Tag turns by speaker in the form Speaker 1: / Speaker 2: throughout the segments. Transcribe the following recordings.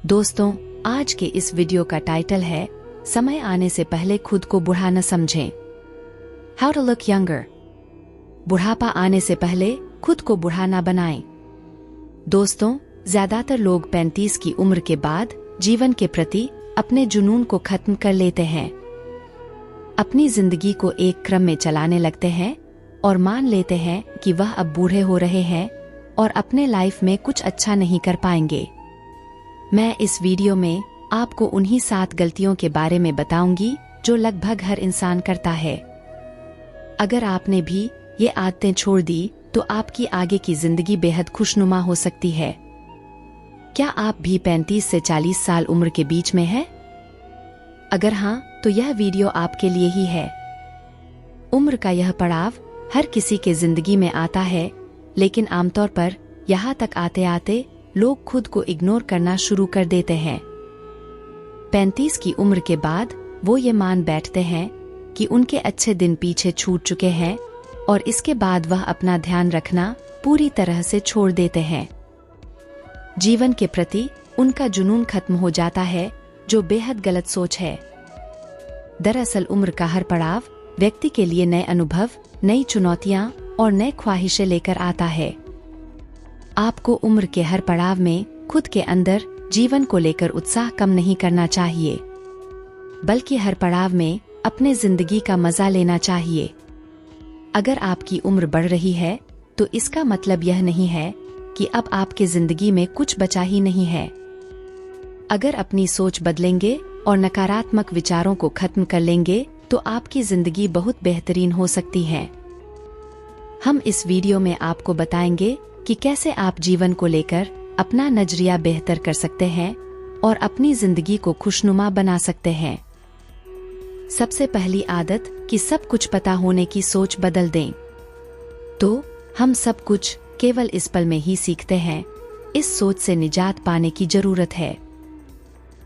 Speaker 1: दोस्तों, आज के इस वीडियो का टाइटल है समय आने से पहले खुद को बूढ़ा न समझें। How to look younger. बुढ़ापा आने से पहले खुद को बूढ़ा न बनाएं। दोस्तों, ज्यादातर लोग 35 की उम्र के बाद जीवन के प्रति अपने जुनून को खत्म कर लेते हैं। अपनी जिंदगी को एक क्रम में चलाने लगते हैं और मान लेते हैं कि वह अब बूढ़े हो रहे हैं और अपने लाइफ में कुछ अच्छा नहीं कर पाएंगे। मैं इस वीडियो में आपको उन्हीं 7 गलतियों के बारे में बताऊंगी जो लगभग हर इंसान करता है। अगर आपने भी ये आदतें छोड़ दी तो आपकी आगे की जिंदगी बेहद खुशनुमा हो सकती है। क्या आप भी 35 से 40 साल उम्र के बीच में हैं? अगर हाँ, तो यह वीडियो आपके लिए ही है। उम्र का यह पड़ाव हर किसी के जिंदगी में आता है, लेकिन आमतौर पर यहाँ तक आते आते लोग खुद को इग्नोर करना शुरू कर देते हैं। 35 की उम्र के बाद वो ये मान बैठते हैं कि उनके अच्छे दिन पीछे छूट चुके हैं और इसके बाद वह अपना ध्यान रखना पूरी तरह से छोड़ देते हैं। जीवन के प्रति उनका जुनून खत्म हो जाता है, जो बेहद गलत सोच है। दरअसल उम्र का हर पड़ाव व्यक्ति के लिए नए अनुभव, नई चुनौतियां और नए ख्वाहिशें लेकर आता है। आपको उम्र के हर पड़ाव में खुद के अंदर जीवन को लेकर उत्साह कम नहीं करना चाहिए, बल्कि हर पड़ाव में अपने जिंदगी का मजा लेना चाहिए। अगर आपकी उम्र बढ़ रही है तो इसका मतलब यह नहीं है कि अब आपके जिंदगी में कुछ बचा ही नहीं है। अगर अपनी सोच बदलेंगे और नकारात्मक विचारों को खत्म कर लेंगे तो आपकी जिंदगी बहुत बेहतरीन हो सकती है। हम इस वीडियो में आपको बताएंगे कि कैसे आप जीवन को लेकर अपना नजरिया बेहतर कर सकते हैं और अपनी जिंदगी को खुशनुमा बना सकते हैं। सबसे पहली आदत कि सब कुछ पता होने की सोच बदल दें। तो हम सब कुछ केवल इस पल में ही सीखते हैं, इस सोच से निजात पाने की जरूरत है।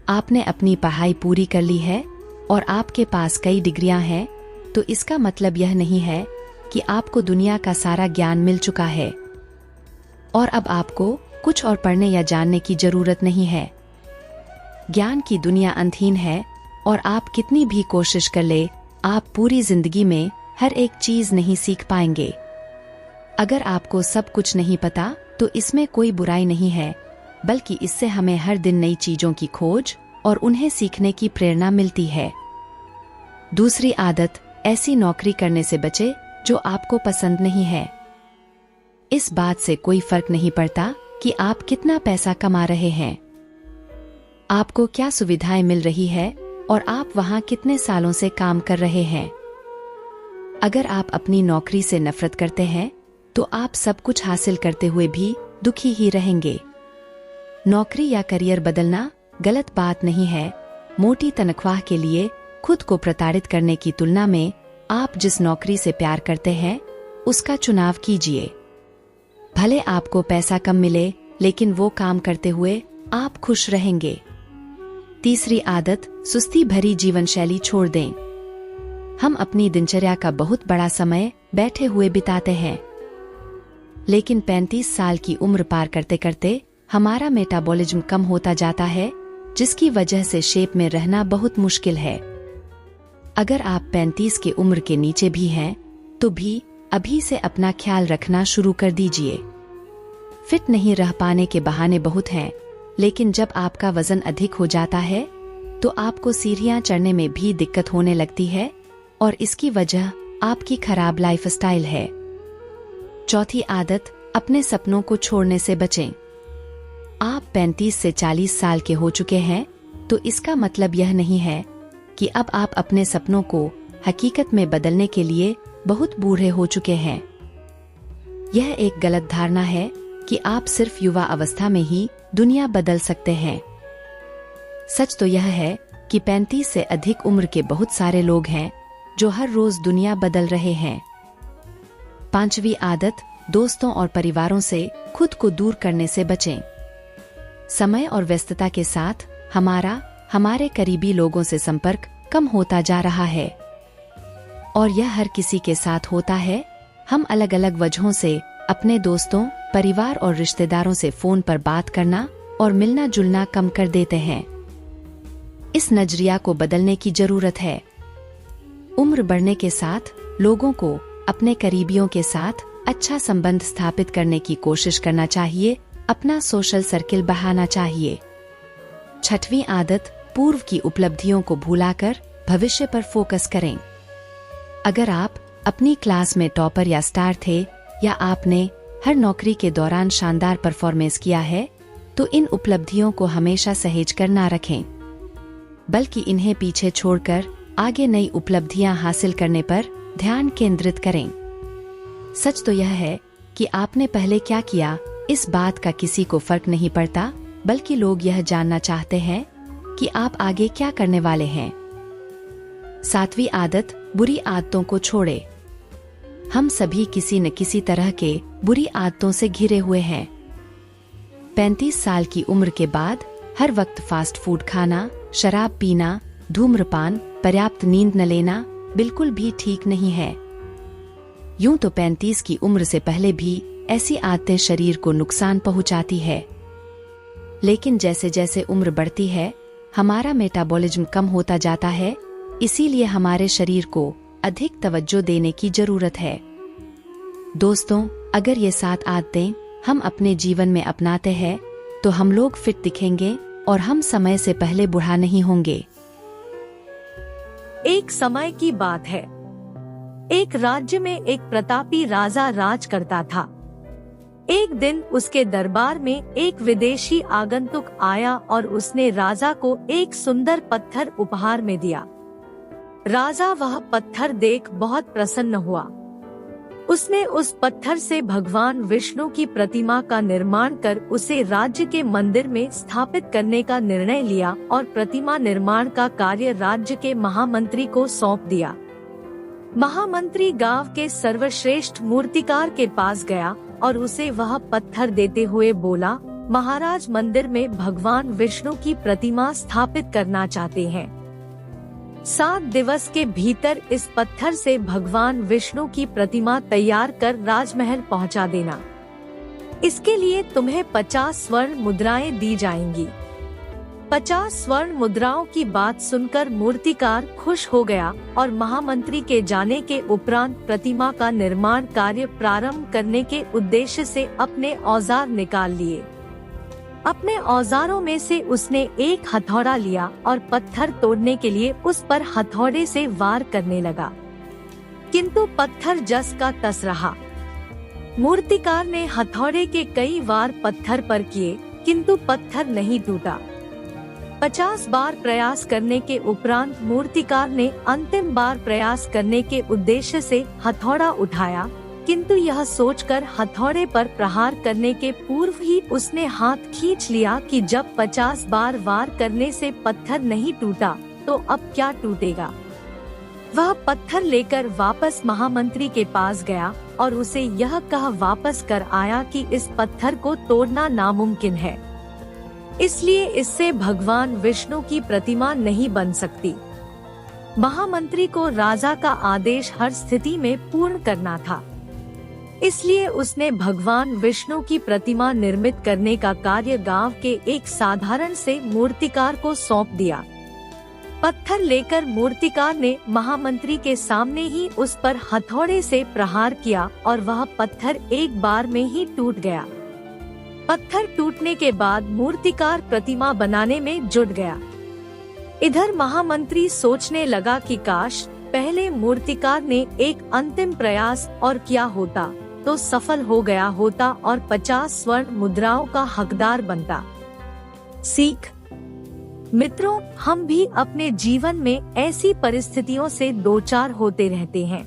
Speaker 1: आपने अपनी पढ़ाई पूरी कर ली है और आपके पास कई डिग्रियां हैं, तो इसका मतलब यह नहीं है कि आपको दुनिया का सारा ज्ञान मिल चुका है और अब आपको कुछ और पढ़ने या जानने की जरूरत नहीं है। ज्ञान की दुनिया अंतहीन है और आप कितनी भी कोशिश कर ले, आप पूरी जिंदगी में हर एक चीज नहीं सीख पाएंगे। अगर आपको सब कुछ नहीं पता तो इसमें कोई बुराई नहीं है, बल्कि इससे हमें हर दिन नई चीजों की खोज और उन्हें सीखने की प्रेरणा मिलती है। दूसरी आदत, ऐसी नौकरी करने से बचे जो आपको पसंद नहीं है। इस बात से कोई फर्क नहीं पड़ता कि आप कितना पैसा कमा रहे हैं, आपको क्या सुविधाएं मिल रही है और आप वहां कितने सालों से काम कर रहे हैं। अगर आप अपनी नौकरी से नफरत करते हैं तो आप सब कुछ हासिल करते हुए भी दुखी ही रहेंगे। नौकरी या करियर बदलना गलत बात नहीं है। मोटी तनख्वाह के लिए खुद को प्रताड़ित करने की तुलना में आप जिस नौकरी से प्यार करते हैं उसका चुनाव कीजिए। भले आपको पैसा कम मिले, लेकिन वो काम करते हुए आप खुश रहेंगे। तीसरी आदत, सुस्ती भरी जीवन शैली छोड़ दें। हम अपनी दिनचर्या का बहुत बड़ा समय बैठे हुए बिताते हैं, लेकिन 35 साल की उम्र पार करते करते हमारा मेटाबॉलिज्म कम होता जाता है, जिसकी वजह से शेप में रहना बहुत मुश्किल है। अगर आप 35 की उम्र के नीचे भी हैं, तो भी अभी से अपना ख्याल रखना शुरू कर दीजिए। फिट नहीं रह पाने के बहाने बहुत हैं, लेकिन जब आपका वजन अधिक हो जाता है तो आपको सीढ़ियां चढ़ने में भी दिक्कत होने लगती है और इसकी वजह आपकी खराब लाइफस्टाइल है। चौथी आदत, अपने सपनों को छोड़ने से बचें। आप 35 से 40 साल के हो चुके हैं तो इसका मतलब यह नहीं है कि अब आप अपने सपनों को हकीकत में बदलने के लिए बहुत बूढ़े हो चुके हैं। यह एक गलत धारणा है कि आप सिर्फ युवा अवस्था में ही दुनिया बदल सकते हैं। सच तो यह है कि 35 से अधिक उम्र के बहुत सारे लोग हैं जो हर रोज दुनिया बदल रहे हैं। पांचवी आदत, दोस्तों और परिवारों से खुद को दूर करने से बचें। समय और व्यस्तता के साथ हमारे करीबी लोगों से संपर्क कम होता जा रहा है और यह हर किसी के साथ होता है। हम अलग अलग वजहों से अपने दोस्तों, परिवार और रिश्तेदारों से फोन पर बात करना और मिलना जुलना कम कर देते हैं। इस नजरिया को बदलने की जरूरत है। उम्र बढ़ने के साथ लोगों को अपने करीबियों के साथ अच्छा संबंध स्थापित करने की कोशिश करना चाहिए, अपना सोशल सर्किल बढ़ाना चाहिए। छठवीं आदत, पूर्व की उपलब्धियों को भुलाकर भविष्य पर फोकस करें। अगर आप अपनी क्लास में टॉपर या स्टार थे, या आपने हर नौकरी के दौरान शानदार परफॉर्मेंस किया है, तो इन उपलब्धियों को हमेशा सहेज कर ना रखें, बल्कि इन्हें पीछे छोड़कर आगे नई उपलब्धियां हासिल करने पर ध्यान केंद्रित करें। सच तो यह है कि आपने पहले क्या किया, इस बात का किसी को फर्क नहीं पड़ता, बल्कि लोग यह जानना चाहते हैं कि आप आगे क्या करने वाले हैं। सातवीं आदत, बुरी आदतों को छोड़े। हम सभी किसी न किसी तरह के बुरी आदतों से घिरे हुए हैं। 35 साल की उम्र के बाद हर वक्त फास्ट फूड खाना, शराब पीना, धूम्रपान, पर्याप्त नींद न लेना बिल्कुल भी ठीक नहीं है। यूं तो 35 की उम्र से पहले भी ऐसी आदतें शरीर को नुकसान पहुंचाती है, लेकिन जैसे जैसे उम्र बढ़ती है हमारा मेटाबॉलिज्म कम होता जाता है, इसीलिए हमारे शरीर को अधिक तवज्जो देने की जरूरत है। दोस्तों, अगर ये 7 आदतें हम अपने जीवन में अपनाते हैं तो हम लोग फिट दिखेंगे और हम समय से पहले बूढ़ा नहीं होंगे।
Speaker 2: एक समय की बात है, एक राज्य में एक प्रतापी राजा राज करता था। एक दिन उसके दरबार में एक विदेशी आगंतुक आया और उसने राजा को एक सुंदर पत्थर उपहार में दिया। राजा वह पत्थर देख बहुत प्रसन्न हुआ। उसने उस पत्थर से भगवान विष्णु की प्रतिमा का निर्माण कर उसे राज्य के मंदिर में स्थापित करने का निर्णय लिया और प्रतिमा निर्माण का कार्य राज्य के महामंत्री को सौंप दिया। महामंत्री गांव के सर्वश्रेष्ठ मूर्तिकार के पास गया और उसे वह पत्थर देते हुए बोला, महाराज मंदिर में भगवान विष्णु की प्रतिमा स्थापित करना चाहते हैं। 7 दिवस के भीतर इस पत्थर से भगवान विष्णु की प्रतिमा तैयार कर राजमहल पहुंचा देना। इसके लिए तुम्हें 50 स्वर्ण मुद्राएं दी जाएंगी। 50 स्वर्ण मुद्राओं की बात सुनकर मूर्तिकार खुश हो गया और महामंत्री के जाने के उपरांत प्रतिमा का निर्माण कार्य प्रारंभ करने के उद्देश्य से अपने औजार निकाल लिए। अपने औजारों में से उसने एक हथौड़ा लिया और पत्थर तोड़ने के लिए उस पर हथौड़े से वार करने लगा, किंतु पत्थर जस का तस रहा। मूर्तिकार ने हथौड़े के कई वार पत्थर पर किए, किंतु पत्थर नहीं टूटा। 50 बार प्रयास करने के उपरांत मूर्तिकार ने अंतिम बार प्रयास करने के उद्देश्य से हथौड़ा उठाया, किंतु यह सोचकर हथौड़े पर प्रहार करने के पूर्व ही उसने हाथ खींच लिया कि जब 50 बार वार करने से पत्थर नहीं टूटा तो अब क्या टूटेगा। वह पत्थर लेकर वापस महामंत्री के पास गया और उसे यह कह वापस कर आया कि इस पत्थर को तोड़ना नामुमकिन है, इसलिए इससे भगवान विष्णु की प्रतिमा नहीं बन सकती। महामंत्री को राजा का आदेश हर स्थिति में पूर्ण करना था, इसलिए उसने भगवान विष्णु की प्रतिमा निर्मित करने का कार्य गांव के एक साधारण से मूर्तिकार को सौंप दिया। पत्थर लेकर मूर्तिकार ने महामंत्री के सामने ही उस पर हथौड़े से प्रहार किया और वह पत्थर एक बार में ही टूट गया। पत्थर टूटने के बाद मूर्तिकार प्रतिमा बनाने में जुट गया। इधर महामंत्री सोचने लगा कि काश पहले मूर्तिकार ने एक अंतिम प्रयास और किया होता तो सफल हो गया होता और 50 स्वर्ण मुद्राओं का हकदार बनता। सीख। मित्रों, हम भी अपने जीवन में ऐसी परिस्थितियों से दो चार होते रहते हैं।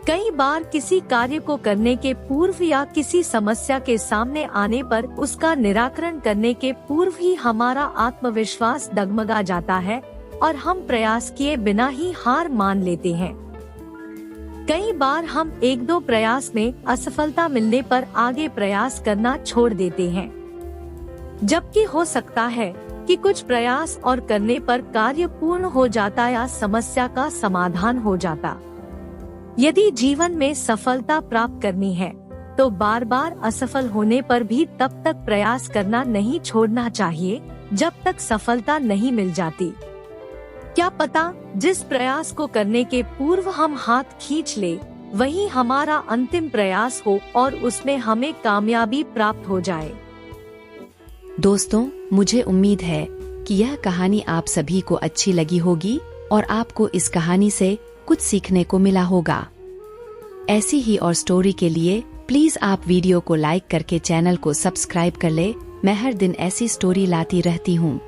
Speaker 2: कई बार किसी कार्य को करने के पूर्व या किसी समस्या के सामने आने पर उसका निराकरण करने के पूर्व ही हमारा आत्मविश्वास डगमगा जाता है और हम प्रयास किए बिना ही हार मान लेते हैं। कई बार हम 1-2 प्रयास में असफलता मिलने पर आगे प्रयास करना छोड़ देते हैं, जबकि हो सकता है कि कुछ प्रयास और करने पर कार्य पूर्ण हो जाता या समस्या का समाधान हो जाता। यदि जीवन में सफलता प्राप्त करनी है तो बार बार असफल होने पर भी तब तक प्रयास करना नहीं छोड़ना चाहिए जब तक सफलता नहीं मिल जाती। क्या पता जिस प्रयास को करने के पूर्व हम हाथ खींच ले वही हमारा अंतिम प्रयास हो और उसमें हमें कामयाबी प्राप्त हो जाए।
Speaker 1: दोस्तों, मुझे उम्मीद है कि यह कहानी आप सभी को अच्छी लगी होगी और आपको इस कहानी से कुछ सीखने को मिला होगा। ऐसी ही और स्टोरी के लिए प्लीज आप वीडियो को लाइक करके चैनल को सब्सक्राइब कर ले। मैं हर दिन ऐसी स्टोरी लाती रहती हूँ।